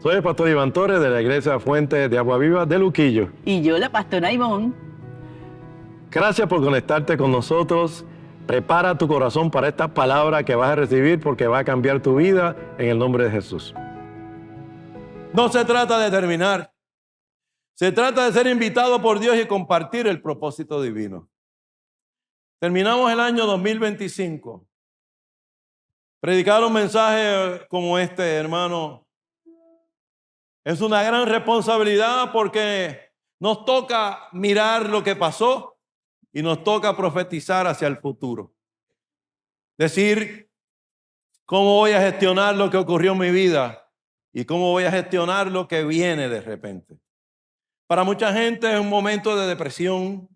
Soy el pastor Iván Torres de la Iglesia Fuente de Agua Viva de Luquillo. Y yo, la pastora Ivonne. Gracias por conectarte con nosotros. Prepara tu corazón para esta palabra que vas a recibir porque va a cambiar tu vida en el nombre de Jesús. No se trata de terminar. Se trata de ser invitado por Dios y compartir el propósito divino. Terminamos el año 2025. Predicar un mensaje como este, hermano, es una gran responsabilidad porque nos toca mirar lo que pasó y nos toca profetizar hacia el futuro. Decir cómo voy a gestionar lo que ocurrió en mi vida y cómo voy a gestionar lo que viene de repente. Para mucha gente es un momento de depresión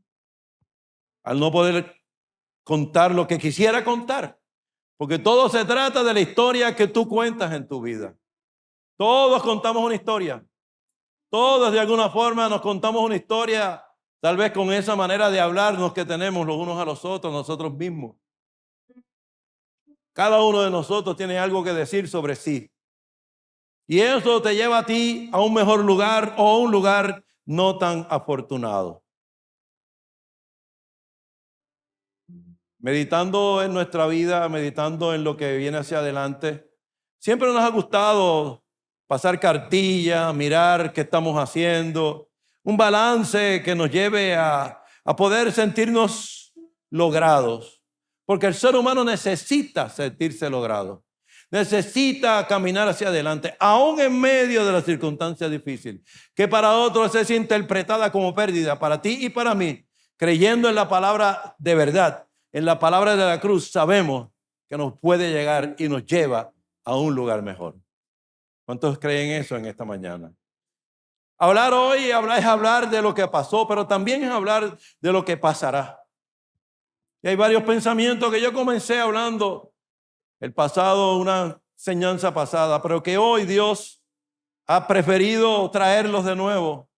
al no poder contar lo que quisiera contar, porque todo se trata de la historia que tú cuentas en tu vida. Todos contamos una historia. Todos de alguna forma nos contamos una historia, tal vez con esa manera de hablarnos que tenemos los unos a los otros, nosotros mismos. Cada uno de nosotros tiene algo que decir sobre sí. Y eso te lleva a ti a un mejor lugar o a un lugar no tan afortunado. Meditando en nuestra vida, meditando en lo que viene hacia adelante, siempre nos ha gustado pasar cartilla, mirar qué estamos haciendo, un balance que nos lleve a poder sentirnos logrados, porque el ser humano necesita sentirse logrado, necesita caminar hacia adelante, aún en medio de las circunstancias difíciles, que para otros es interpretada como pérdida, para ti y para mí, creyendo en la palabra de verdad, en la palabra de la cruz, sabemos que nos puede llegar y nos lleva a un lugar mejor. ¿Cuántos creen eso en esta mañana? Hablar hoy es hablar de lo que pasó, pero también es hablar de lo que pasará. Y hay varios pensamientos que yo comencé hablando el pasado, una enseñanza pasada, pero que hoy Dios ha preferido traerlos de nuevo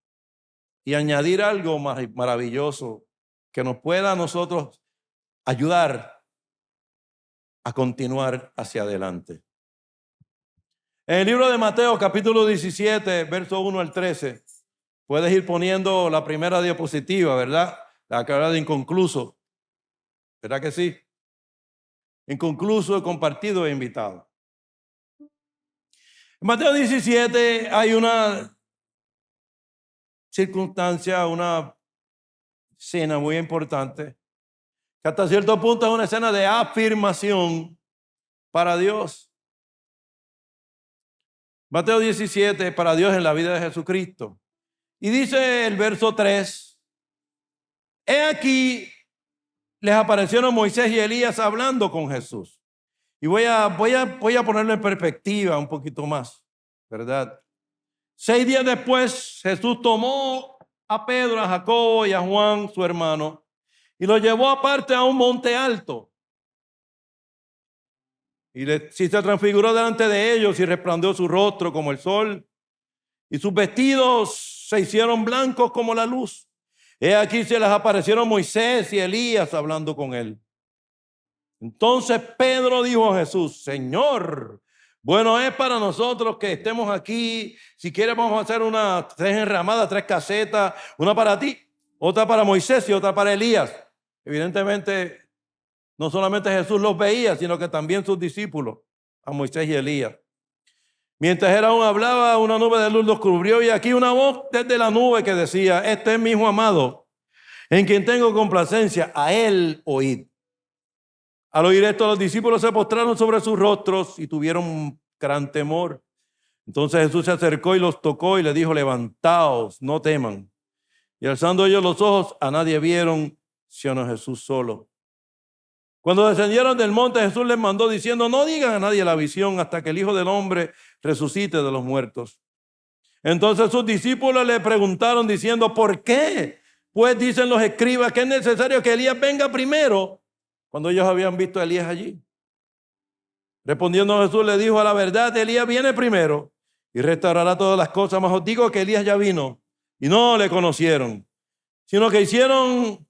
y añadir algo maravilloso que nos pueda a nosotros ayudar a continuar hacia adelante. En el libro de Mateo, capítulo 17, verso 1 al 13, puedes ir poniendo la primera diapositiva, ¿verdad? La que habla de inconcluso. ¿Verdad que sí? Inconcluso, compartido e invitado. En Mateo 17 hay una circunstancia, una escena muy importante, que hasta cierto punto es una escena de afirmación para Dios. Mateo 17, para Dios en la vida de Jesucristo. Y dice el verso 3, he aquí, les aparecieron Moisés y Elías hablando con Jesús. Y voy a ponerlo en perspectiva un poquito más, ¿verdad? 6 días después, Jesús tomó a Pedro, a Jacobo y a Juan, su hermano, y los llevó aparte a un monte alto. Y se transfiguró delante de ellos y resplandeció su rostro como el sol. Y sus vestidos se hicieron blancos como la luz. He aquí se les aparecieron Moisés y Elías hablando con él. Entonces Pedro dijo a Jesús, Señor, bueno es para nosotros que estemos aquí. Si quieres vamos a hacer 3 enramadas, 3 casetas, una para ti, otra para Moisés y otra para Elías. Evidentemente, no solamente Jesús los veía, sino que también sus discípulos, a Moisés y Elías. Mientras él aún hablaba, una nube de luz los cubrió y aquí una voz desde la nube que decía, este es mi hijo amado, en quien tengo complacencia, a él oíd. Al oír esto, los discípulos se postraron sobre sus rostros y tuvieron un gran temor. Entonces Jesús se acercó y los tocó y les dijo, levantaos, no teman. Y alzando ellos los ojos, a nadie vieron, sino a Jesús solo. Cuando descendieron del monte, Jesús les mandó diciendo, no digan a nadie la visión hasta que el Hijo del Hombre resucite de los muertos. Entonces sus discípulos le preguntaron diciendo, ¿por qué? Pues dicen los escribas que es necesario que Elías venga primero, cuando ellos habían visto a Elías allí. Respondiendo Jesús le dijo, a la verdad, Elías viene primero y restaurará todas las cosas, mas os digo que Elías ya vino y no le conocieron, sino que hicieron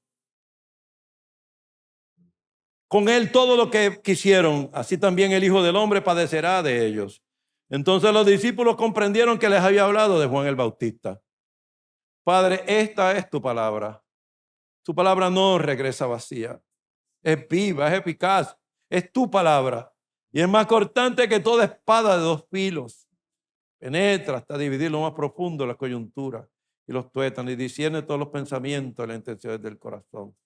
con él todo lo que quisieron, así también el Hijo del Hombre padecerá de ellos. Entonces los discípulos comprendieron que les había hablado de Juan el Bautista. Padre, esta es tu palabra. Tu palabra no regresa vacía. Es viva, es eficaz. Es tu palabra. Y es más cortante que toda espada de dos filos. Penetra hasta dividir lo más profundo de la coyuntura y los tuétanos y discierne todos los pensamientos y las intenciones del corazón.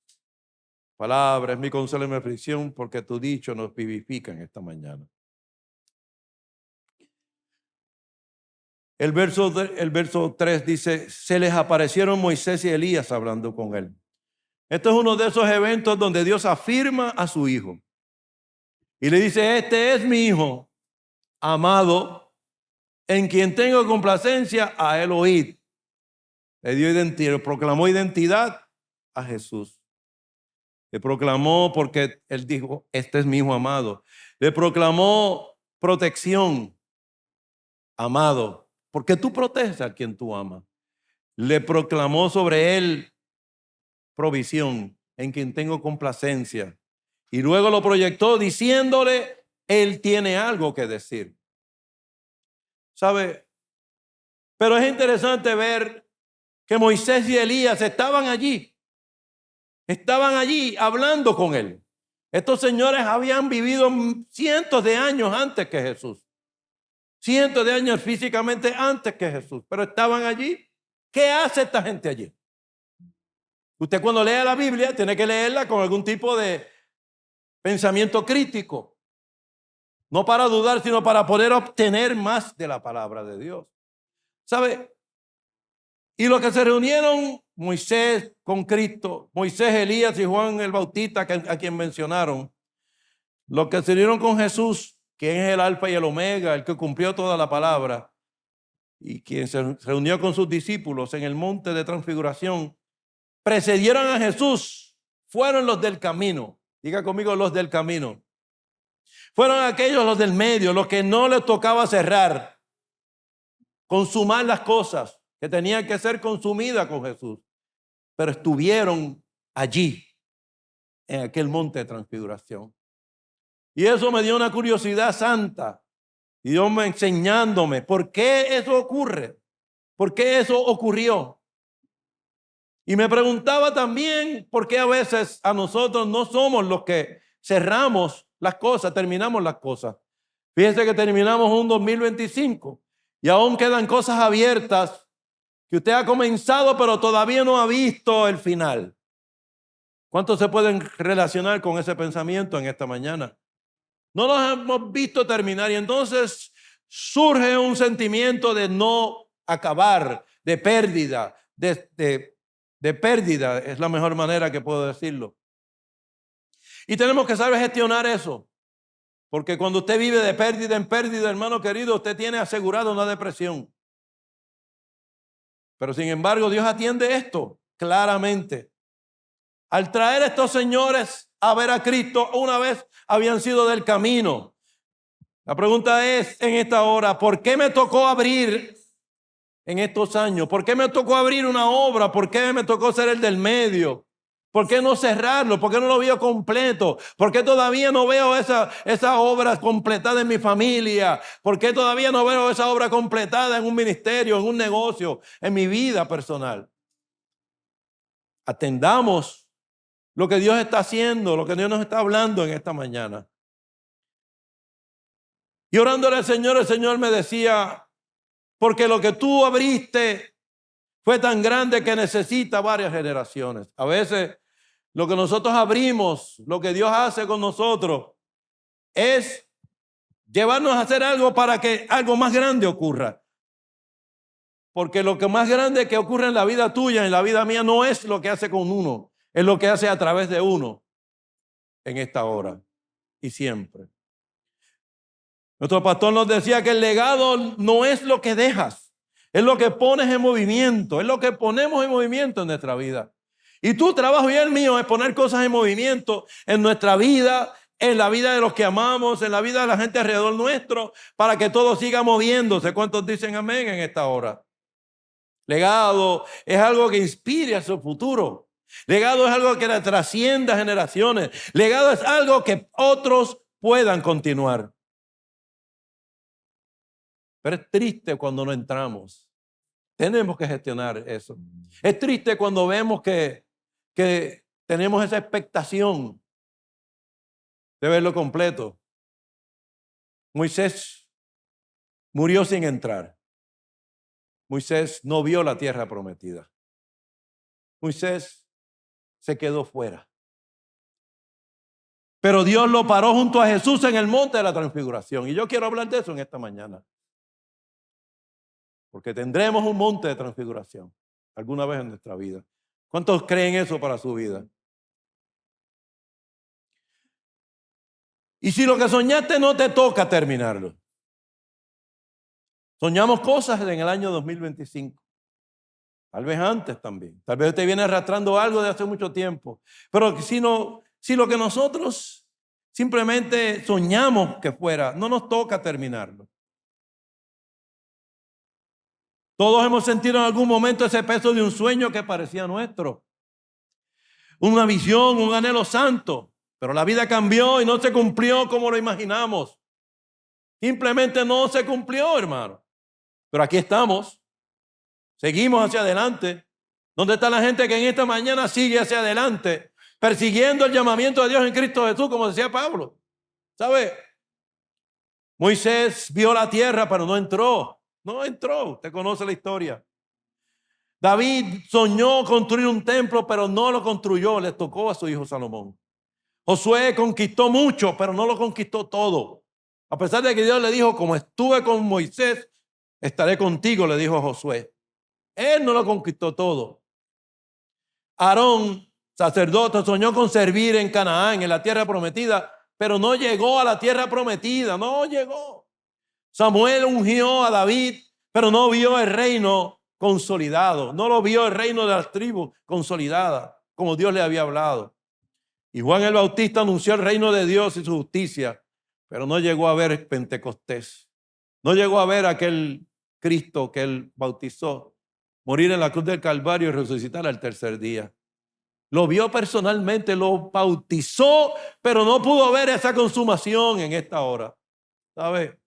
Palabra es mi consuelo y mi aflicción porque tu dicho nos vivifica en esta mañana. El verso 3 dice, se les aparecieron Moisés y Elías hablando con él. Este es uno de esos eventos donde Dios afirma a su hijo y le dice, este es mi hijo amado, en quien tengo complacencia, a él oíd. Le dio identidad, proclamó identidad a Jesús. Le proclamó porque él dijo, este es mi hijo amado. Le proclamó protección, amado, porque tú proteges a quien tú amas. Le proclamó sobre él provisión, en quien tengo complacencia. Y luego lo proyectó diciéndole, él tiene algo que decir. ¿Sabe? Pero es interesante ver que Moisés y Elías estaban allí hablando con él. Estos señores habían vivido cientos de años antes que Jesús. Cientos de años físicamente antes que Jesús, pero estaban allí. ¿Qué hace esta gente allí? Usted cuando lea la Biblia tiene que leerla con algún tipo de pensamiento crítico. No para dudar, sino para poder obtener más de la palabra de Dios. ¿Sabe? Y los que se reunieron, Moisés con Cristo, Moisés, Elías y Juan el Bautista, a quien mencionaron, los que se reunieron con Jesús, quien es el alfa y el omega, el que cumplió toda la palabra, y quien se reunió con sus discípulos en el monte de transfiguración, precedieron a Jesús, fueron los del camino. Diga conmigo, los del camino. Fueron aquellos los del medio, los que no les tocaba cerrar, consumar las cosas que tenían que ser consumidas con Jesús, pero estuvieron allí, en aquel monte de transfiguración. Y eso me dio una curiosidad santa, y Dios me enseñándome por qué eso ocurre, por qué eso ocurrió. Y me preguntaba también por qué a veces a nosotros no somos los que cerramos las cosas, terminamos las cosas. Fíjese que terminamos un 2025 y aún quedan cosas abiertas que usted ha comenzado pero todavía no ha visto el final. ¿Cuántos se pueden relacionar con ese pensamiento en esta mañana? No los hemos visto terminar y entonces surge un sentimiento de no acabar, de pérdida, de pérdida, es la mejor manera que puedo decirlo. Y tenemos que saber gestionar eso, porque cuando usted vive de pérdida en pérdida, hermano querido, usted tiene asegurado una depresión. Pero sin embargo, Dios atiende esto claramente. Al traer a estos señores a ver a Cristo, una vez habían sido del camino. La pregunta es en esta hora, ¿por qué me tocó abrir en estos años? ¿Por qué me tocó abrir una obra? ¿Por qué me tocó ser el del medio? ¿Por qué no cerrarlo? ¿Por qué no lo veo completo? ¿Por qué todavía no veo esa obra completada en mi familia? ¿Por qué todavía no veo esa obra completada en un ministerio, en un negocio, en mi vida personal? Atendamos lo que Dios está haciendo, lo que Dios nos está hablando en esta mañana. Y orándole al Señor, el Señor me decía, porque lo que tú abriste fue tan grande que necesita varias generaciones. A veces lo que nosotros abrimos, lo que Dios hace con nosotros, es llevarnos a hacer algo para que algo más grande ocurra. Porque lo que más grande que ocurre en la vida tuya, en la vida mía, no es lo que hace con uno, es lo que hace a través de uno en esta hora y siempre. Nuestro pastor nos decía que el legado no es lo que dejas, es lo que pones en movimiento, es lo que ponemos en movimiento en nuestra vida. Y tu trabajo y el mío es poner cosas en movimiento en nuestra vida, en la vida de los que amamos, en la vida de la gente alrededor nuestro, para que todo siga moviéndose. ¿Cuántos dicen amén en esta hora? Legado es algo que inspire a su futuro. Legado es algo que trascienda generaciones. Legado es algo que otros puedan continuar. Pero es triste cuando no entramos. Tenemos que gestionar eso. Es triste cuando vemos que tenemos esa expectación de verlo completo. Moisés murió sin entrar. Moisés no vio la tierra prometida. Moisés se quedó fuera. Pero Dios lo paró junto a Jesús en el monte de la transfiguración. Y yo quiero hablar de eso en esta mañana. Porque tendremos un monte de transfiguración alguna vez en nuestra vida. ¿Cuántos creen eso para su vida? Y si lo que soñaste no te toca terminarlo. Soñamos cosas en el año 2025. Tal vez antes también. Tal vez usted viene arrastrando algo de hace mucho tiempo. Pero si lo que nosotros simplemente soñamos que fuera, no nos toca terminarlo. Todos hemos sentido en algún momento ese peso de un sueño que parecía nuestro. Una visión, un anhelo santo. Pero la vida cambió y no se cumplió como lo imaginamos. Simplemente no se cumplió, hermano. Pero aquí estamos. Seguimos hacia adelante. ¿Dónde está la gente que en esta mañana sigue hacia adelante? Persiguiendo el llamamiento de Dios en Cristo Jesús, como decía Pablo. ¿Sabe? Moisés vio la tierra, pero no entró. No entró. Usted conoce la historia. David soñó construir un templo, pero no lo construyó. Le tocó a su hijo Salomón. Josué conquistó mucho, pero no lo conquistó todo. A pesar de que Dios le dijo, como estuve con Moisés, estaré contigo, le dijo a Josué. Él no lo conquistó todo. Aarón, sacerdote, soñó con servir en Canaán, en la tierra prometida, pero no llegó a la tierra prometida, no llegó. Samuel ungió a David, pero no vio el reino consolidado, no lo vio el reino de las tribus consolidada, como Dios le había hablado. Y Juan el Bautista anunció el reino de Dios y su justicia, pero no llegó a ver Pentecostés. No llegó a ver aquel Cristo que él bautizó, morir en la cruz del Calvario y resucitar al tercer día. Lo vio personalmente, lo bautizó, pero no pudo ver esa consumación en esta hora. ¿Sabe?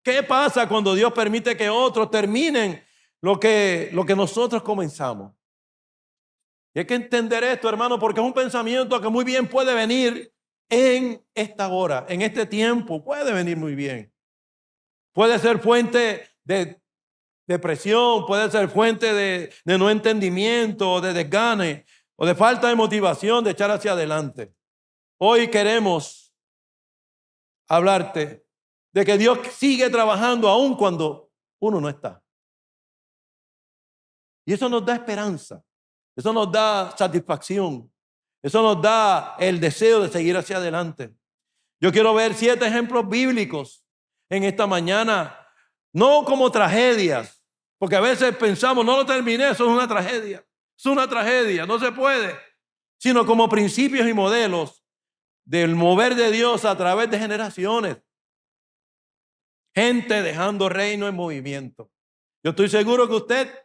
¿Qué pasa cuando Dios permite que otros terminen lo que nosotros comenzamos? Y hay que entender esto, hermano, porque es un pensamiento que muy bien puede venir en esta hora, en este tiempo. Puede venir muy bien. Puede ser fuente de depresión, puede ser fuente de no entendimiento, de desgane o de falta de motivación de echar hacia adelante. Hoy queremos hablarte de que Dios sigue trabajando aún cuando uno no está. Y eso nos da esperanza. Eso nos da satisfacción. Eso nos da el deseo de seguir hacia adelante. Yo quiero ver 7 ejemplos bíblicos en esta mañana, no como tragedias, porque a veces pensamos, no lo terminé, eso es una tragedia. Es una tragedia, no se puede, sino como principios y modelos del mover de Dios a través de generaciones. Gente dejando reino en movimiento. Yo estoy seguro que usted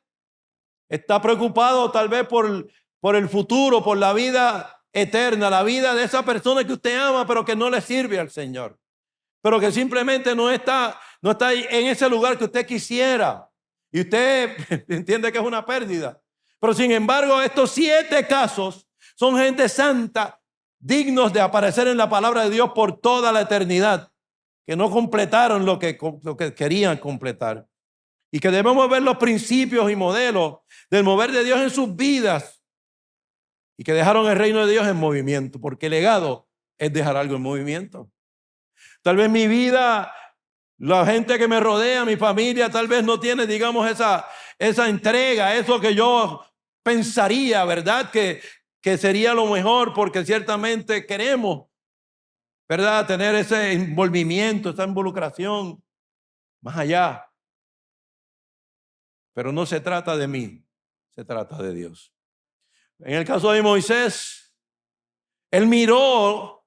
está preocupado tal vez por el futuro, por la vida eterna, la vida de esa persona que usted ama, pero que no le sirve al Señor. Pero que simplemente no está en ese lugar que usted quisiera. Y usted entiende que es una pérdida. Pero sin embargo, estos 7 casos son gente santa, dignos de aparecer en la palabra de Dios por toda la eternidad, que no completaron lo que querían completar. Y que debemos ver los principios y modelos del mover de Dios en sus vidas. Y que dejaron el reino de Dios en movimiento. Porque el legado es dejar algo en movimiento. Tal vez mi vida, la gente que me rodea, mi familia, tal vez no tiene, digamos, esa entrega, eso que yo pensaría, ¿verdad? Que sería lo mejor, porque ciertamente queremos, ¿verdad? Tener ese envolvimiento, esa involucración más allá. Pero no se trata de mí, se trata de Dios. En el caso de Moisés, él miró,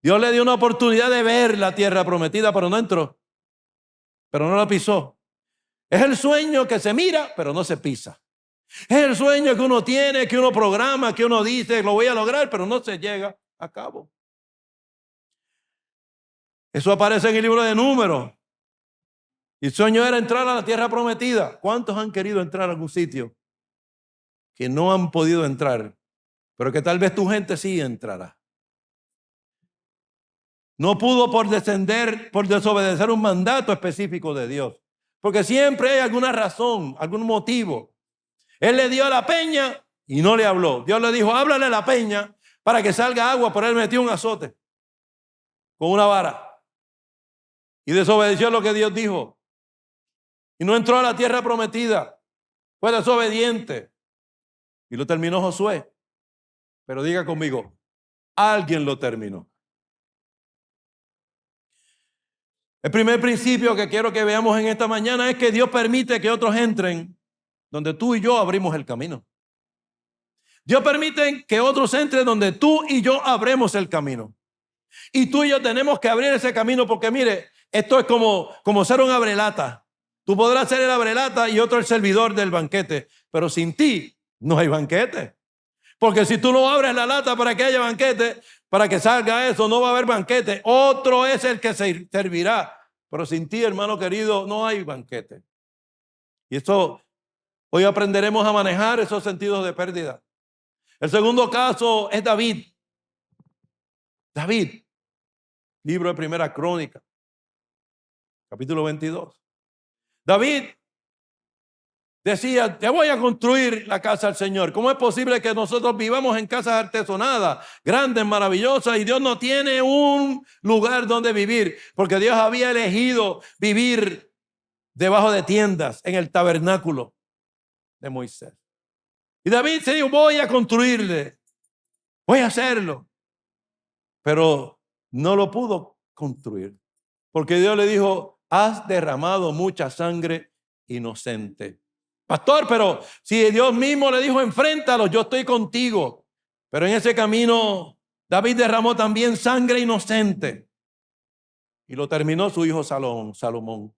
Dios le dio una oportunidad de ver la tierra prometida, pero no entró, pero no la pisó. Es el sueño que se mira, pero no se pisa. Es el sueño que uno tiene, que uno programa, que uno dice, lo voy a lograr, pero no se llega a cabo. Eso aparece en el libro de Números. Y el sueño era entrar a la tierra prometida. ¿Cuántos han querido entrar a algún sitio que no han podido entrar, pero que tal vez tu gente sí entrará? No pudo por desobedecer un mandato específico de Dios, porque siempre hay alguna razón, algún motivo. Él le dio a la peña y no le habló. Dios le dijo, háblale a la peña para que salga agua, pero él metió un azote con una vara y desobedeció lo que Dios dijo. Y no entró a la tierra prometida. Fue desobediente. Y lo terminó Josué. Pero diga conmigo, alguien lo terminó. El primer principio que quiero que veamos en esta mañana es que Dios permite que otros entren donde tú y yo abrimos el camino. Dios permite que otros entren donde tú y yo abremos el camino. Y tú y yo tenemos que abrir ese camino porque mire, esto es como ser un abrelata. Tú podrás ser el abrelata y otro el servidor del banquete, pero sin ti no hay banquete. Porque si tú no abres la lata para que haya banquete, para que salga eso, no va a haber banquete. Otro es el que se servirá. Pero sin ti, hermano querido, no hay banquete. Y esto, hoy aprenderemos a manejar esos sentidos de pérdida. El segundo caso es David. David, libro de Primera Crónica, capítulo 22. David decía, te voy a construir la casa al Señor. ¿Cómo es posible que nosotros vivamos en casas artesonadas, grandes, maravillosas, y Dios no tiene un lugar donde vivir? Porque Dios había elegido vivir debajo de tiendas en el tabernáculo de Moisés. Y David se dijo, voy a construirle, voy a hacerlo. Pero no lo pudo construir, porque Dios le dijo, has derramado mucha sangre inocente. Pastor, pero si Dios mismo le dijo, enfréntalo, yo estoy contigo. Pero en ese camino, David derramó también sangre inocente. Y lo terminó su hijo Salomón.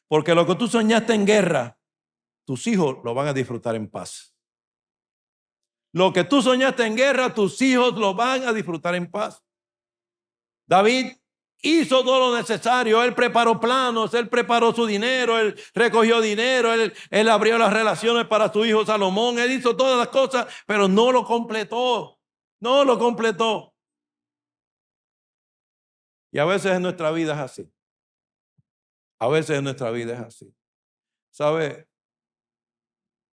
Porque lo que tú soñaste en guerra, tus hijos lo van a disfrutar en paz. Lo que tú soñaste en guerra, tus hijos lo van a disfrutar en paz. David hizo todo lo necesario. Él preparó planos, él preparó su dinero, él recogió dinero, él abrió las relaciones para su hijo Salomón. Él hizo todas las cosas, pero no lo completó. No lo completó. Y a veces en nuestra vida es así. A veces en nuestra vida es así. ¿Sabe?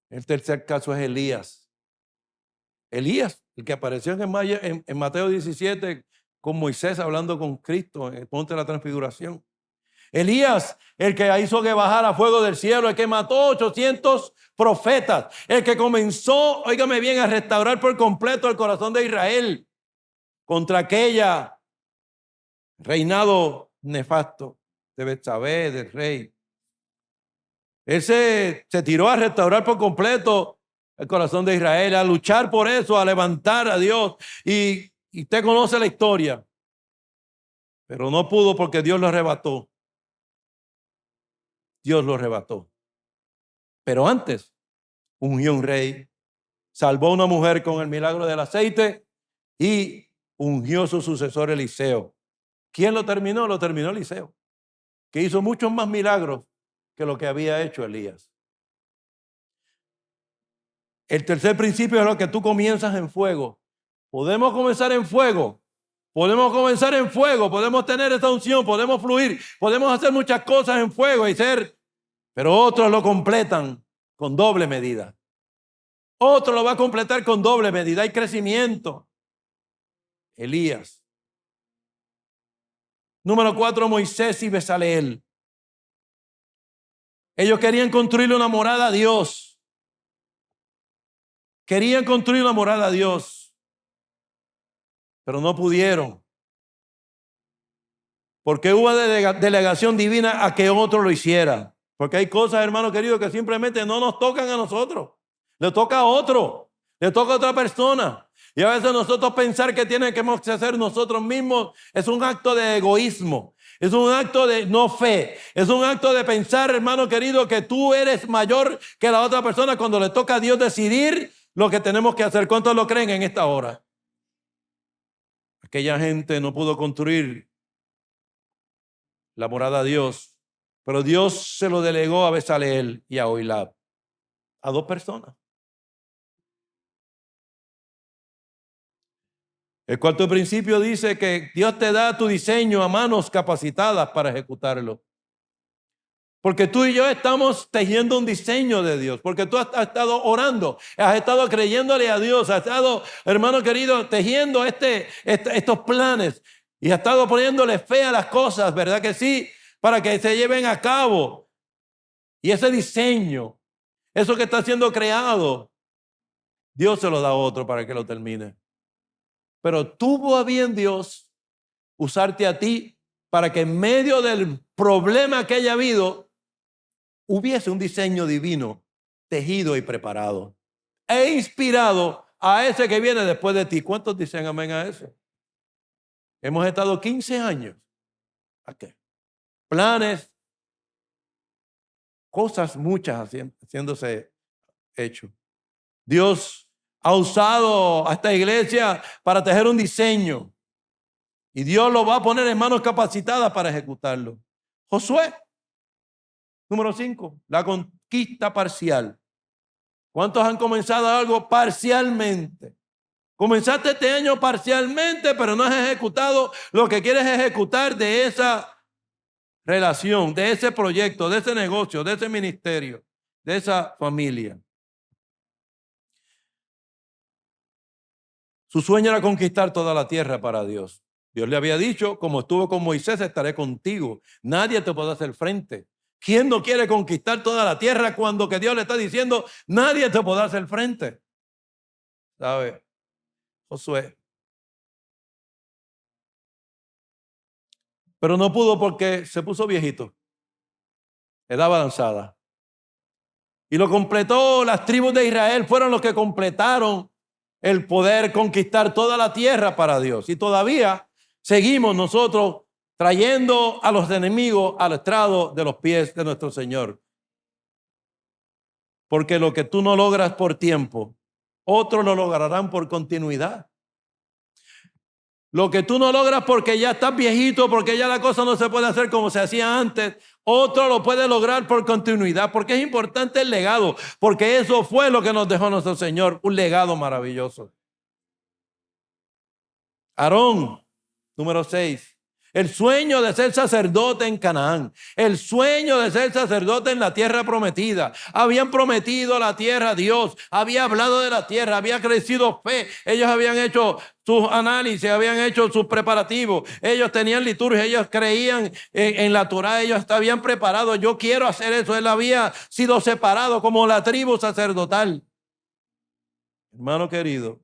El tercer caso es Elías. Elías, el que apareció en Mateo 17 con Moisés hablando con Cristo en el monte de la transfiguración. Elías, el que hizo que bajara fuego del cielo, el que mató 800 profetas, el que comenzó, óigame bien, a restaurar por completo el corazón de Israel contra aquella reinado nefasto de Betsabé, del rey. Él se tiró a restaurar por completo el corazón de Israel, a luchar por eso, a levantar a Dios. Y usted conoce la historia, pero no pudo porque Dios lo arrebató. Dios lo arrebató. Pero antes, ungió un rey, salvó a una mujer con el milagro del aceite y ungió a su sucesor Eliseo. ¿Quién lo terminó? Lo terminó Eliseo, que hizo muchos más milagros que lo que había hecho Elías. El tercer principio es lo que tú comienzas en fuego. Podemos comenzar en fuego. Podemos comenzar en fuego. Podemos tener esta unción. Podemos fluir. Podemos hacer muchas cosas en fuego y ser. Pero otros lo completan con doble medida. Otro lo va a completar con doble medida. Hay crecimiento. Elías. Número 4, Moisés y Bezaleel. Ellos querían construirle una morada a Dios. Querían construir una morada a Dios, pero no pudieron. Porque hubo delegación divina a que otro lo hiciera. Porque hay cosas, hermano querido, que simplemente no nos tocan a nosotros. Le toca a otro, le toca a otra persona. Y a veces nosotros pensar que tenemos que hacer nosotros mismos es un acto de egoísmo. Es un acto de no fe. Es un acto de pensar, hermano querido, que tú eres mayor que la otra persona cuando le toca a Dios decidir lo que tenemos que hacer. ¿Cuántos lo creen en esta hora? Aquella gente no pudo construir la morada a Dios, pero Dios se lo delegó a Bezaleel y a Oholiab, a dos personas. El cuarto principio dice que Dios te da tu diseño a manos capacitadas para ejecutarlo. Porque tú y yo estamos tejiendo un diseño de Dios, porque tú has estado orando, has estado creyéndole a Dios, has estado, hermano querido, tejiendo estos planes y has estado poniéndole fe a las cosas, ¿verdad que sí? Para que se lleven a cabo. Y ese diseño, eso que está siendo creado, Dios se lo da a otro para que lo termine. Pero tuvo a bien Dios usarte a ti para que en medio del problema que haya habido, hubiese un diseño divino tejido y preparado e inspirado a ese que viene después de ti. ¿Cuántos dicen amén a eso? Hemos estado 15 años. ¿A qué? Planes, cosas muchas haciéndose hecho. Dios ha usado a esta iglesia para tejer un diseño y Dios lo va a poner en manos capacitadas para ejecutarlo. Josué, número 5, la conquista parcial. ¿Cuántos han comenzado algo parcialmente? Comenzaste este año parcialmente, pero no has ejecutado lo que quieres ejecutar de esa relación, de ese proyecto, de ese negocio, de ese ministerio, de esa familia. Su sueño era conquistar toda la tierra para Dios. Dios le había dicho, como estuvo con Moisés, estaré contigo. Nadie te podrá hacer frente. ¿Quién no quiere conquistar toda la tierra cuando que Dios le está diciendo, nadie te podrá hacer frente? ¿Sabe? Josué. Pero no pudo porque se puso viejito. Edad avanzada. Y lo completó, las tribus de Israel fueron los que completaron el poder conquistar toda la tierra para Dios. Y todavía seguimos nosotros trayendo a los enemigos al estrado de los pies de nuestro Señor. Porque lo que tú no logras por tiempo, otros lo lograrán por continuidad. Lo que tú no logras porque ya estás viejito, porque ya la cosa no se puede hacer como se hacía antes, otro lo puede lograr por continuidad, porque es importante el legado, porque eso fue lo que nos dejó nuestro Señor, un legado maravilloso. Aarón, número 6. El sueño de ser sacerdote en Canaán, el sueño de ser sacerdote en la tierra prometida. Habían prometido la tierra a Dios, había hablado de la tierra, había crecido fe. Ellos habían hecho sus análisis, habían hecho sus preparativos. Ellos tenían liturgia, ellos creían en la Torá, ellos habían preparado. Yo quiero hacer eso. Él había sido separado como la tribu sacerdotal. Hermano querido,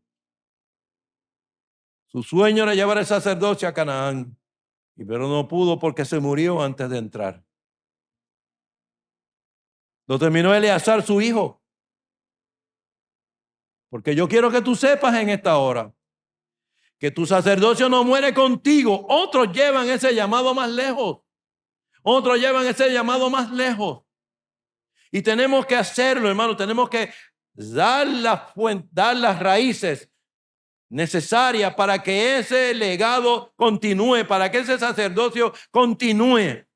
su sueño era llevar el sacerdocio a Canaán. Pero no pudo porque se murió antes de entrar. Lo terminó Eleazar, su hijo. Porque yo quiero que tú sepas en esta hora que tu sacerdocio no muere contigo. Otros llevan ese llamado más lejos. Otros llevan ese llamado más lejos. Y tenemos que hacerlo, hermano. Tenemos que dar las raíces necesarias para que ese legado continúe, para que ese sacerdocio continúe.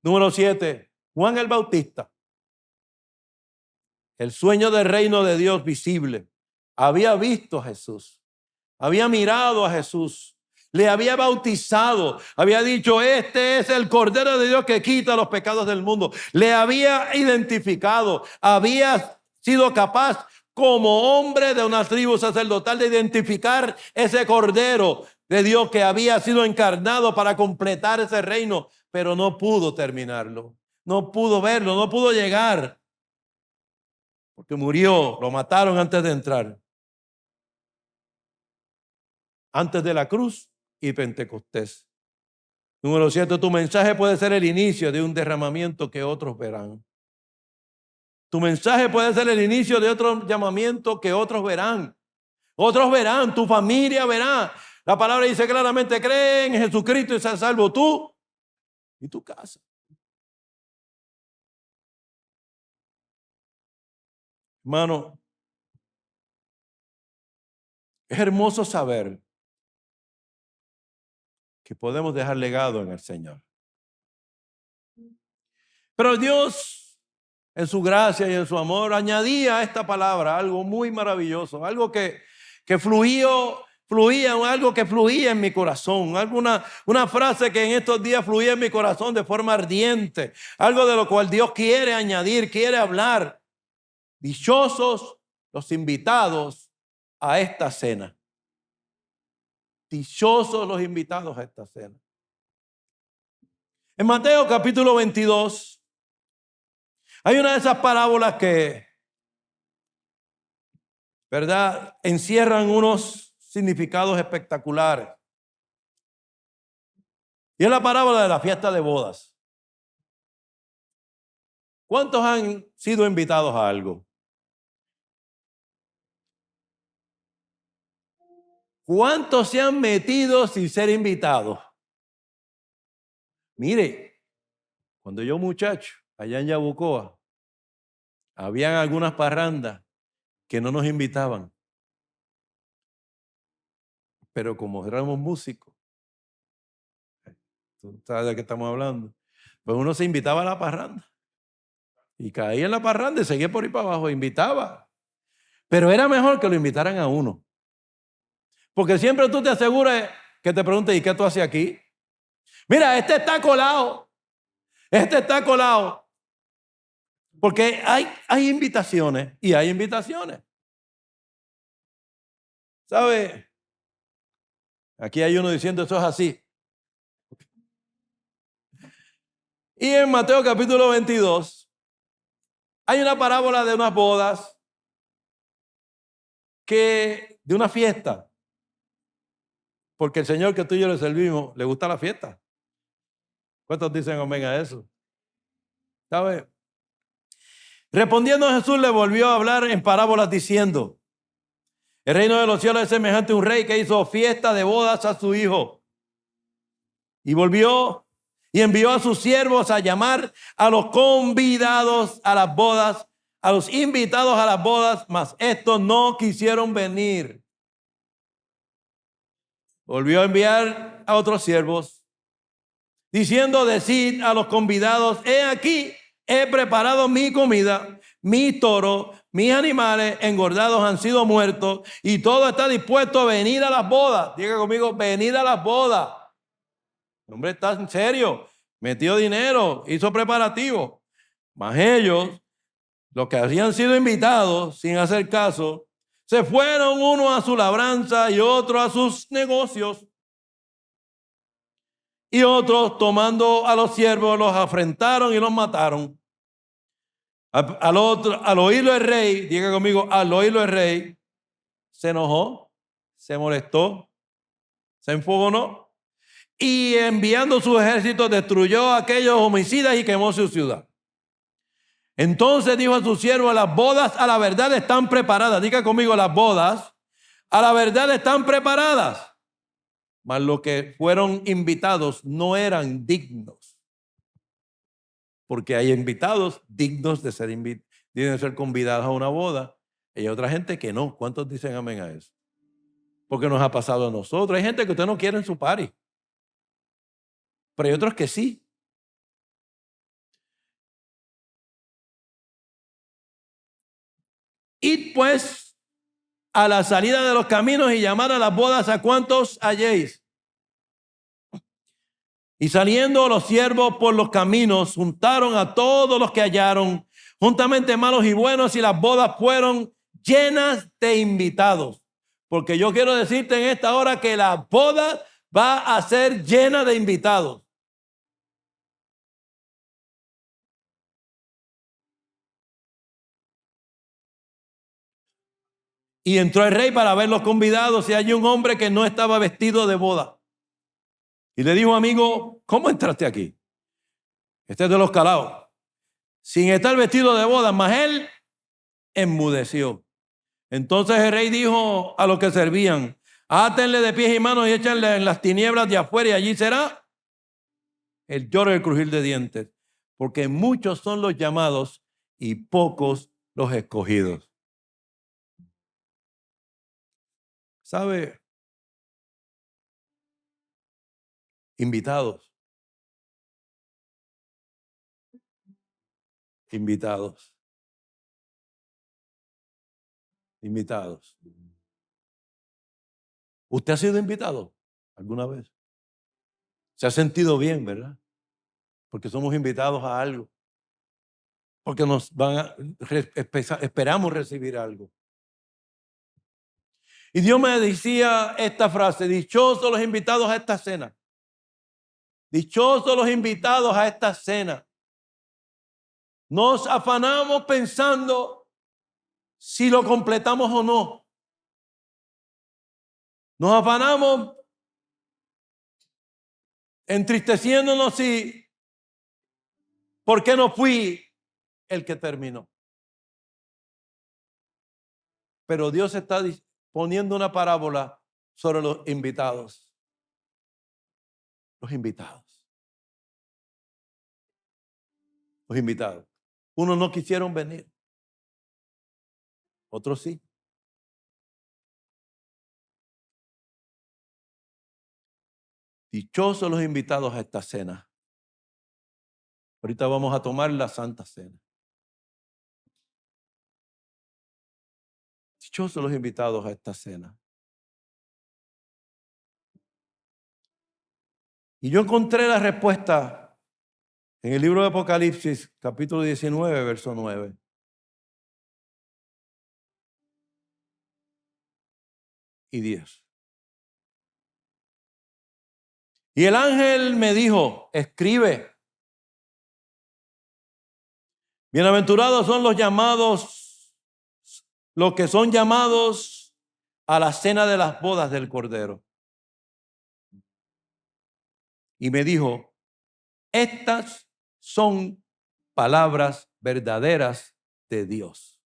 Número 7, Juan el Bautista. El sueño del reino de Dios visible. Había visto a Jesús, había mirado a Jesús, le había bautizado, había dicho, este es el Cordero de Dios que quita los pecados del mundo. Le había identificado, había sido capaz como hombre de una tribu sacerdotal de identificar ese Cordero de Dios que había sido encarnado para completar ese reino, pero no pudo terminarlo, no pudo verlo, no pudo llegar, porque murió, lo mataron antes de entrar, antes de la cruz y Pentecostés. Número 7, tu mensaje puede ser el inicio de un derramamiento que otros verán. Tu mensaje puede ser el inicio de otro llamamiento que otros verán. Otros verán, tu familia verá. La palabra dice claramente, cree en Jesucristo y seas salvo tú y tu casa. Hermano, es hermoso saber que podemos dejar legado en el Señor. Pero Dios, en su gracia y en su amor, añadía a esta palabra algo muy maravilloso, algo que fluía, algo que fluía en mi corazón, una frase que en estos días fluía en mi corazón de forma ardiente, algo de lo cual Dios quiere añadir, quiere hablar. Dichosos los invitados a esta cena. Dichosos los invitados a esta cena. En Mateo capítulo 22 hay una de esas parábolas que, ¿verdad?, encierran unos significados espectaculares. Y es la parábola de la fiesta de bodas. ¿Cuántos han sido invitados a algo? ¿Cuántos se han metido sin ser invitados? Mire, cuando yo muchacho, allá en Yabucoa, habían algunas parrandas que no nos invitaban. Pero como éramos músicos, tú sabes de qué estamos hablando, pues uno se invitaba a la parranda. Y caía en la parranda y seguía por ahí para abajo, invitaba. Pero era mejor que lo invitaran a uno. Porque siempre tú te aseguras que te pregunten, ¿y qué tú haces aquí? Mira, este está colado. Este está colado. Porque hay invitaciones y hay invitaciones. ¿Sabe? Aquí hay uno diciendo, eso es así. Y en Mateo capítulo 22 hay una parábola de unas bodas, de una fiesta. Porque el Señor que tú y yo le servimos, le gusta la fiesta. ¿Cuántos dicen amén a eso? ¿Sabe? Respondiendo Jesús le volvió a hablar en parábolas diciendo, el reino de los cielos es semejante a un rey que hizo fiesta de bodas a su hijo. Y volvió y envió a sus siervos a llamar a los convidados a las bodas, a los invitados a las bodas, mas estos no quisieron venir. Volvió a enviar a otros siervos, diciendo, decid a los convidados, he aquí, he preparado mi comida, mis toros, mis animales engordados han sido muertos y todo está dispuesto a venir a las bodas. Diga conmigo, venid a las bodas. El hombre está en serio, metió dinero, hizo preparativos. Mas ellos, los que habían sido invitados sin hacer caso, se fueron uno a su labranza y otro a sus negocios. Y otros, tomando a los siervos, los afrentaron y los mataron. Al oírlo el rey, diga conmigo, al oírlo el rey, se enojó, se molestó, se enfogonó y enviando sus ejércitos destruyó a aquellos homicidas y quemó su ciudad. Entonces dijo a sus siervos, las bodas a la verdad están preparadas. Diga conmigo, las bodas a la verdad están preparadas. Mas los que fueron invitados no eran dignos. Porque hay invitados dignos de ser convidados a una boda. Y hay otra gente que no. ¿Cuántos dicen amén a eso? Porque nos ha pasado a nosotros. Hay gente que usted no quiere en su party. Pero hay otros que sí. Id pues a la salida de los caminos y llamar a las bodas a cuantos halléis. Y saliendo los siervos por los caminos, juntaron a todos los que hallaron, juntamente malos y buenos, y las bodas fueron llenas de invitados. Porque yo quiero decirte en esta hora que la boda va a ser llena de invitados. Y entró el rey para ver los convidados y hay un hombre que no estaba vestido de boda. Y le dijo, amigo, ¿cómo entraste aquí? Este es de los calados. Sin estar vestido de boda, mas él enmudeció. Entonces el rey dijo a los que servían, átenle de pies y manos y échenle en las tinieblas de afuera y allí será el lloro y el crujir de dientes. Porque muchos son los llamados y pocos los escogidos. ¿Sabe? Invitados. Invitados. Invitados. ¿Usted ha sido invitado alguna vez? Se ha sentido bien, ¿verdad? Porque somos invitados a algo. Porque esperamos recibir algo. Y Dios me decía esta frase: dichosos los invitados a esta cena. Dichosos los invitados a esta cena. Nos afanamos pensando si lo completamos o no. Nos afanamos entristeciéndonos si ¿por qué no fui el que terminó? Pero Dios está poniendo una parábola sobre los invitados. Los invitados. Los invitados. Unos no quisieron venir. Otros sí. Dichosos los invitados a esta cena. Ahorita vamos a tomar la Santa Cena. Dichosos los invitados a esta cena. Y yo encontré la respuesta en el libro de Apocalipsis, capítulo 19, verso 9. Y 10. Y el ángel me dijo: escribe. Bienaventurados son los llamados, los que son llamados a la cena de las bodas del Cordero. Y me dijo: estas son palabras verdaderas de Dios.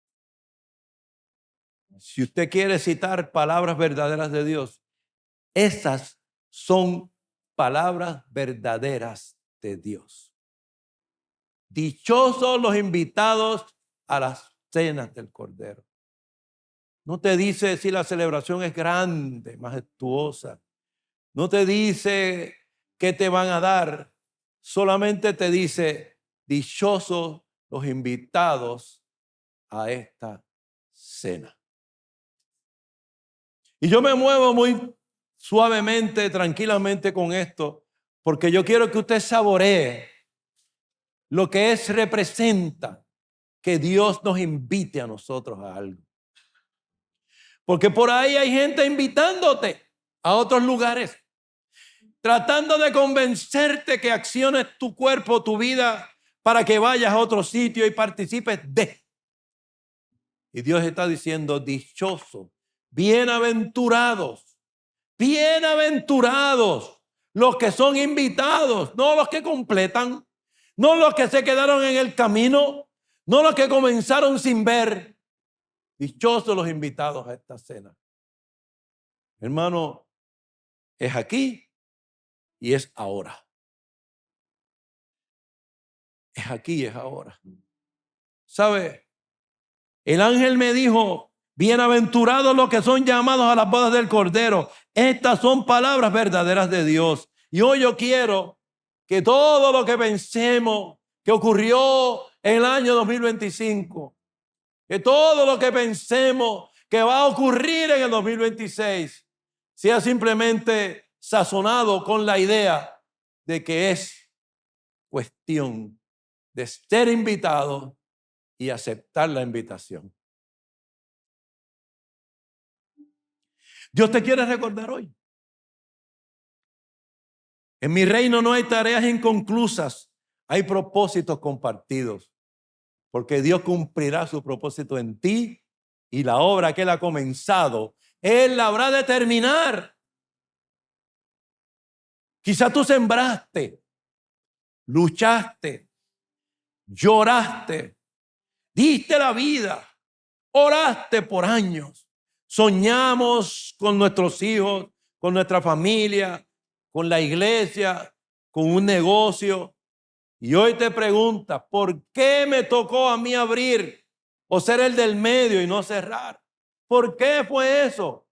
Si usted quiere citar palabras verdaderas de Dios, esas son palabras verdaderas de Dios. Dichosos los invitados a las cenas del Cordero. No te dice si la celebración es grande, majestuosa. No te dice qué te van a dar. Solamente te dice: dichosos los invitados a esta cena. Y yo me muevo muy suavemente, tranquilamente con esto, porque yo quiero que usted saboree lo que representa que Dios nos invite a nosotros a algo. Porque por ahí hay gente invitándote a otros lugares, tratando de convencerte que acciones tu cuerpo, tu vida, para que vayas a otro sitio y participes de. Y Dios está diciendo: dichosos, bienaventurados, bienaventurados los que son invitados, no los que completan, no los que se quedaron en el camino, no los que comenzaron sin ver. Dichosos los invitados a esta cena. Hermano, es aquí y es ahora. Es aquí y es ahora. ¿Sabe? El ángel me dijo: bienaventurados los que son llamados a las bodas del Cordero. Estas son palabras verdaderas de Dios. Y hoy yo quiero que todo lo que pensemos que ocurrió en el año 2025, que todo lo que pensemos que va a ocurrir en el 2026, sea simplemente sazonado con la idea de que es cuestión de ser invitado y aceptar la invitación. Dios te quiere recordar hoy: en mi reino no hay tareas inconclusas, hay propósitos compartidos, porque Dios cumplirá su propósito en ti y la obra que Él ha comenzado, Él la habrá de terminar. Quizá tú sembraste, luchaste, lloraste, diste la vida, oraste por años, soñamos con nuestros hijos, con nuestra familia, con la iglesia, con un negocio. Y hoy te preguntas: ¿por qué me tocó a mí abrir o ser el del medio y no cerrar? ¿Por qué fue eso?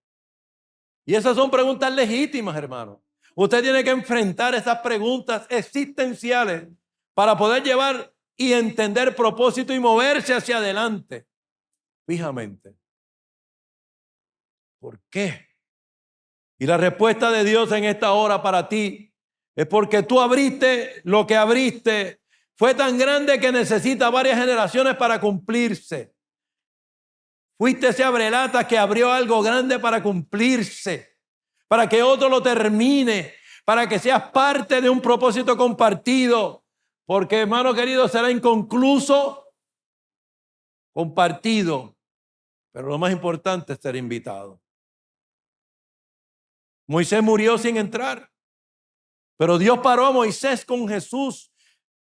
Y esas son preguntas legítimas, hermano. Usted tiene que enfrentar esas preguntas existenciales para poder llevar y entender propósito y moverse hacia adelante. Fijamente. ¿Por qué? Y la respuesta de Dios en esta hora para ti es porque tú abriste lo que abriste. Fue tan grande que necesita varias generaciones para cumplirse. Fuiste ese abrelata que abrió algo grande para cumplirse, para que otro lo termine, para que seas parte de un propósito compartido. Porque, hermano querido, será inconcluso, compartido. Pero lo más importante es ser invitado. Moisés murió sin entrar, pero Dios paró a Moisés con Jesús,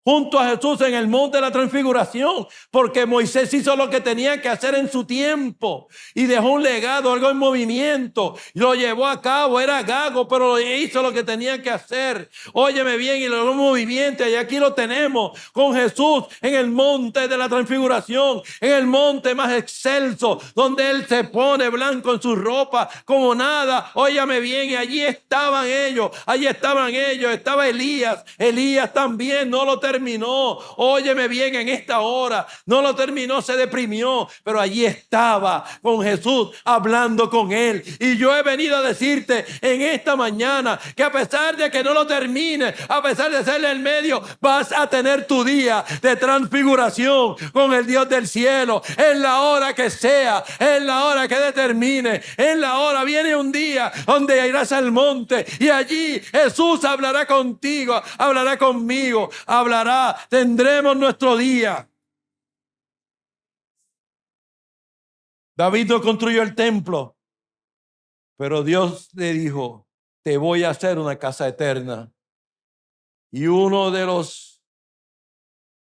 junto a Jesús en el monte de la transfiguración, porque Moisés hizo lo que tenía que hacer en su tiempo y dejó un legado, algo en movimiento, y lo llevó a cabo. Era gago, pero hizo lo que tenía que hacer. Óyeme bien, y lo llevó en movimiento, y aquí lo tenemos con Jesús en el monte de la transfiguración, en el monte más excelso, donde Él se pone blanco en su ropa como nada. Óyeme bien, y allí estaban ellos, estaba Elías también no lo terminó. Óyeme bien, en esta hora no lo terminó, se deprimió, pero allí estaba con Jesús hablando con él. Y yo he venido a decirte en esta mañana que a pesar de que no lo termine, a pesar de serle el medio, vas a tener tu día de transfiguración con el Dios del cielo. En la hora que sea, en la hora que determine, en la hora viene un día donde irás al monte y allí Jesús hablará contigo, hablará conmigo, tendremos nuestro día. David no construyó el templo, pero Dios le dijo: te voy a hacer una casa eterna. Y uno de los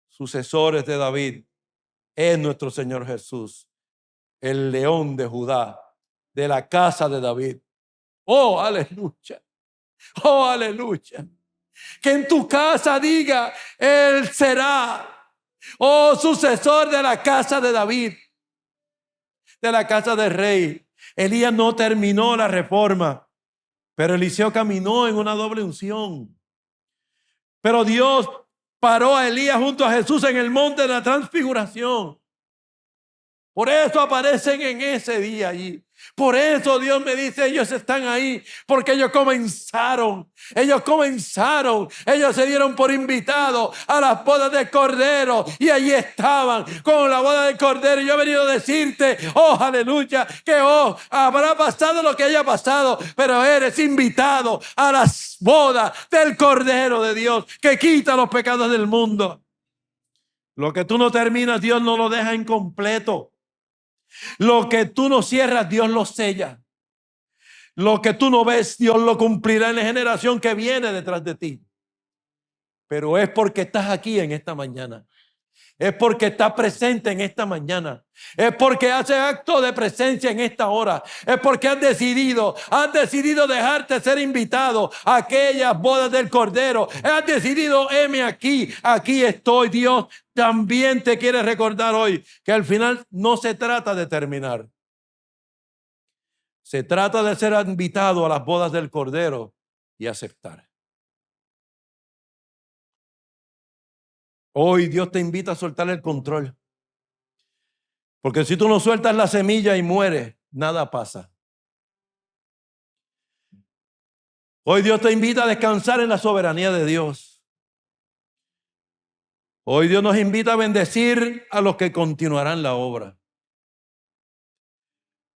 sucesores de David es nuestro Señor Jesús, el León de Judá, de la casa de David. Oh, aleluya. Oh, aleluya. Que en tu casa diga: Él será, oh, sucesor de la casa de David, de la casa del rey. Elías no terminó la reforma, pero Eliseo caminó en una doble unción. Pero Dios paró a Elías junto a Jesús en el monte de la transfiguración. Por eso aparecen en ese día allí. Por eso Dios me dice: ellos están ahí, porque ellos comenzaron, ellos se dieron por invitados a las bodas del Cordero y allí estaban con la boda del Cordero. Y yo he venido a decirte, oh, aleluya, que habrá pasado lo que haya pasado, pero eres invitado a las bodas del Cordero de Dios, que quita los pecados del mundo. Lo que tú no terminas, Dios no lo deja incompleto. Lo que tú no cierras, Dios lo sella. Lo que tú no ves, Dios lo cumplirá en la generación que viene detrás de ti. Pero es porque estás aquí en esta mañana. Es porque estás presente en esta mañana. Es porque haces acto de presencia en esta hora. Es porque has decidido dejarte ser invitado a aquellas bodas del Cordero. Has decidido: heme aquí estoy. Dios también te quiere recordar hoy que al final no se trata de terminar. Se trata de ser invitado a las bodas del Cordero y aceptar. Hoy Dios te invita a soltar el control. Porque si tú no sueltas la semilla y mueres, nada pasa. Hoy Dios te invita a descansar en la soberanía de Dios. Hoy Dios nos invita a bendecir a los que continuarán la obra.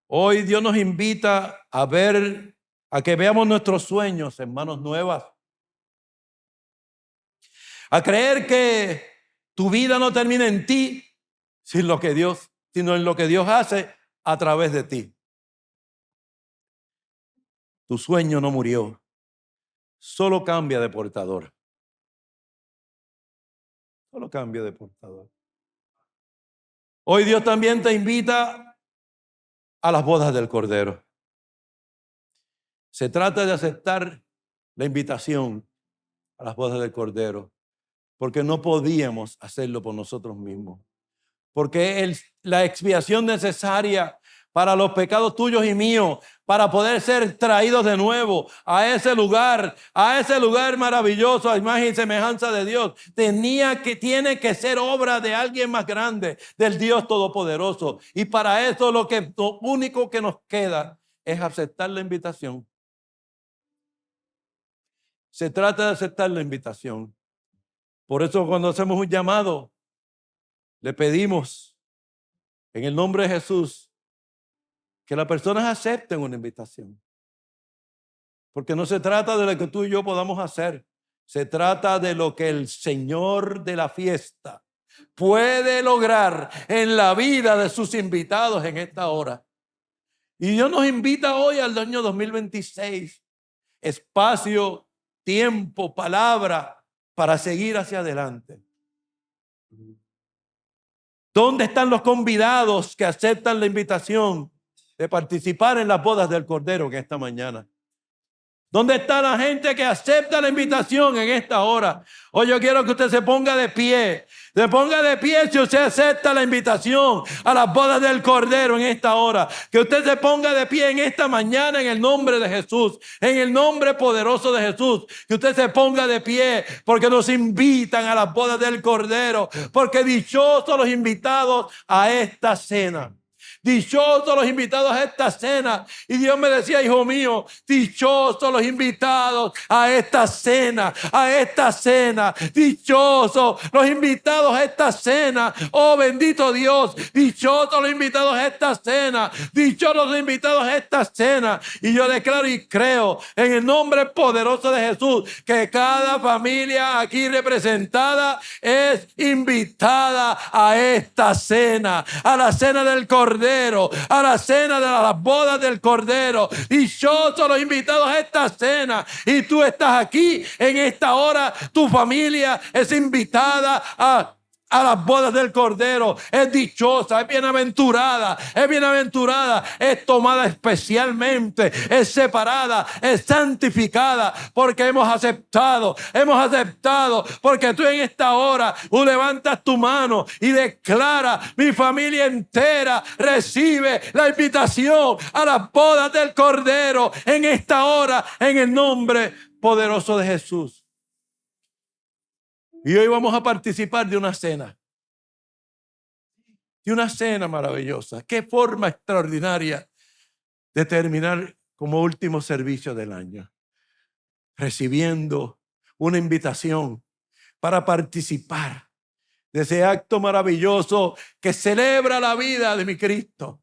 Hoy Dios nos invita a que veamos nuestros sueños en manos nuevas. A creer que tu vida no termina en ti, sino en lo que Dios hace a través de ti. Tu sueño no murió, solo cambia de portador. Solo cambia de portador. Hoy Dios también te invita a las bodas del Cordero. Se trata de aceptar la invitación a las bodas del Cordero, porque no podíamos hacerlo por nosotros mismos. Porque la expiación necesaria para los pecados tuyos y míos, para poder ser traídos de nuevo a ese lugar maravilloso, a imagen y semejanza de Dios. Tiene que ser obra de alguien más grande, del Dios Todopoderoso. Y para eso lo único que nos queda es aceptar la invitación. Se trata de aceptar la invitación. Por eso cuando hacemos un llamado, le pedimos en el nombre de Jesús que las personas acepten una invitación. Porque no se trata de lo que tú y yo podamos hacer. Se trata de lo que el Señor de la fiesta puede lograr en la vida de sus invitados en esta hora. Y Dios nos invita hoy al año 2026. Espacio, tiempo, palabra para seguir hacia adelante. ¿Dónde están los convidados que aceptan la invitación de participar en las bodas del Cordero en esta mañana? ¿Dónde está la gente que acepta la invitación en esta hora? Hoy yo quiero que usted se ponga de pie. Se ponga de pie si usted acepta la invitación a las bodas del Cordero en esta hora. Que usted se ponga de pie en esta mañana en el nombre de Jesús. En el nombre poderoso de Jesús. Que usted se ponga de pie porque nos invitan a las bodas del Cordero. Porque dichosos los invitados a esta cena. Dichosos los invitados a esta cena. Y Dios me decía, hijo mío, dichosos los invitados a esta cena, a esta cena. Dichosos los invitados a esta cena. Oh, bendito Dios. Dichosos los invitados a esta cena. Dichosos los invitados a esta cena. Y yo declaro y creo en el nombre poderoso de Jesús que cada familia aquí representada es invitada a esta cena, a la cena del Cordero, a la cena de las bodas del Cordero. Dichosos los invitados a esta cena. Y tú estás aquí en esta hora. Tu familia es invitada a las bodas del Cordero. Es dichosa, es bienaventurada, es tomada especialmente, es separada, es santificada, porque hemos aceptado, porque tú en esta hora tú levantas tu mano y declara: mi familia entera recibe la invitación a las bodas del Cordero en esta hora, en el nombre poderoso de Jesús. Y hoy vamos a participar de una cena. De una cena maravillosa. Qué forma extraordinaria de terminar como último servicio del año. Recibiendo una invitación para participar de ese acto maravilloso que celebra la vida de mi Cristo.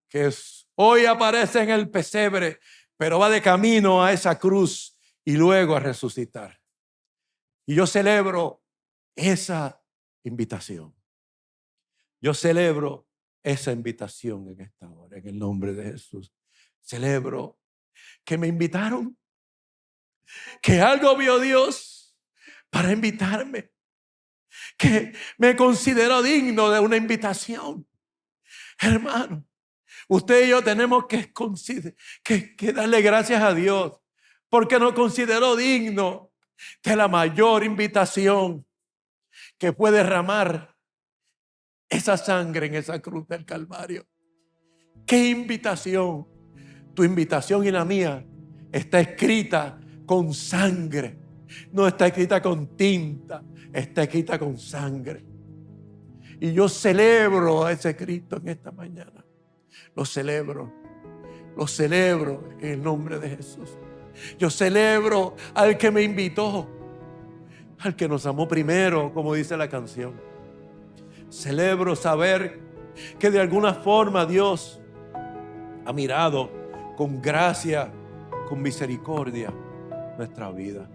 Que hoy aparece en el pesebre, pero va de camino a esa cruz y luego a resucitar. Y yo celebro esa invitación. Yo celebro esa invitación en esta hora, en el nombre de Jesús. Celebro que me invitaron, que algo vio Dios para invitarme, que me consideró digno de una invitación. Hermano, usted y yo tenemos que darle gracias a Dios porque nos consideró digno de la mayor invitación que fue derramar esa sangre en esa cruz del Calvario. ¡Qué invitación! Tu invitación y la mía está escrita con sangre. No está escrita con tinta, está escrita con sangre. Y yo celebro a ese Cristo en esta mañana. Lo celebro en el nombre de Jesús. Yo celebro al que me invitó, al que nos amó primero, como dice la canción. Celebro saber que de alguna forma Dios ha mirado con gracia, con misericordia nuestra vida.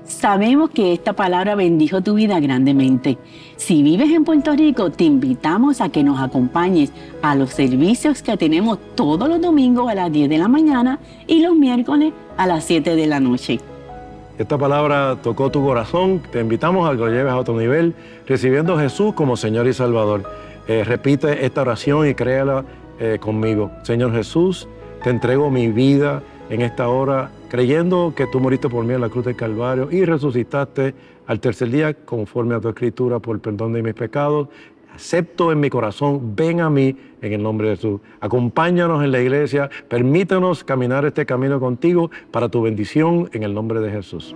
Sabemos que esta palabra bendijo tu vida grandemente. Si vives en Puerto Rico, te invitamos a que nos acompañes a los servicios que tenemos todos los domingos a las 10 de la mañana y los miércoles a las 7 de la noche. Esta palabra tocó tu corazón. Te invitamos a que lo lleves a otro nivel, recibiendo a Jesús como Señor y Salvador. Repite esta oración y créala conmigo. Señor Jesús, te entrego mi vida en esta hora, creyendo que tú moriste por mí en la cruz del Calvario y resucitaste al tercer día conforme a tu escritura por el perdón de mis pecados. acepto en mi corazón, ven a mí en el nombre de Jesús. Acompáñanos en la iglesia, permítanos caminar este camino contigo para tu bendición en el nombre de Jesús.